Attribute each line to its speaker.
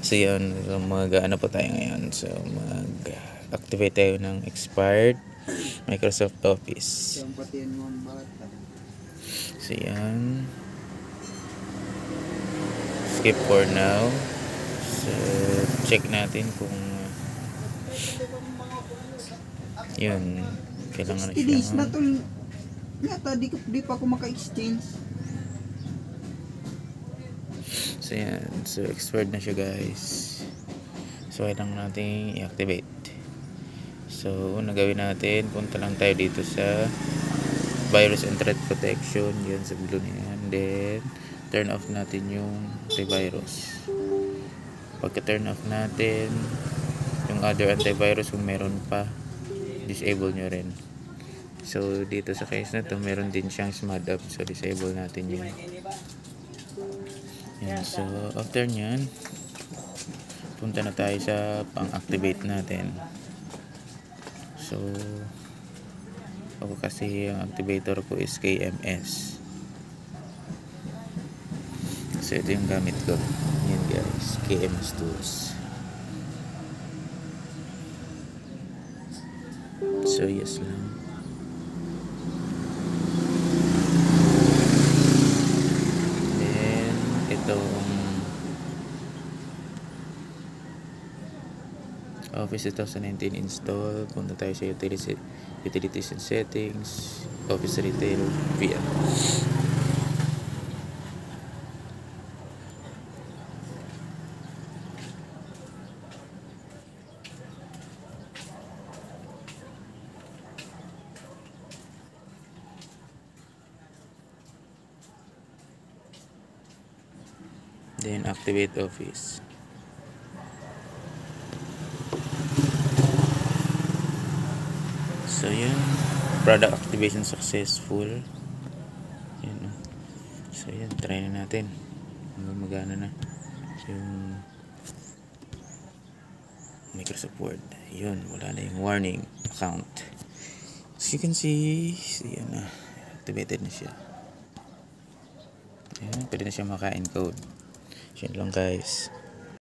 Speaker 1: So yun, so mag-ano po tayo ngayon. So mag-activate tayo ng expired Microsoft Office. So yan. Skip for now. So check natin kung yun, kailangan na
Speaker 2: 60 days na
Speaker 1: siya.
Speaker 2: to. Yata di pa ako maka-exchange.
Speaker 1: So yan, so expired na siya guys. So kailangan natin i-activate. So una gawin natin, punta lang tayo dito sa virus and threat protection. Yan sa blue na yan. Then turn off natin yung antivirus. Pagka turn off natin yung other antivirus, kung meron pa, disable nyo rin. So dito sa case na to, meron din siyang SMAD up. So disable natin yun. Yan. So after nyan, punta na tayo sa pang-activate natin. So ako kasi ang activator ko is KMS. So ito yung gamit ko. Yan guys, KMS tools. So yes lang. Then itong Office 2019 install. Punta tayo sa utilities and settings, Office Retail VM. Then activate Office. So yun, product activation successful. Yan. So yun, try na natin. Magana na yung Microsoft Word. Yun, wala na yung warning account. As you can see, yan na, activated na siya. Yan, pwede na siya maka-encode. Yan lang guys.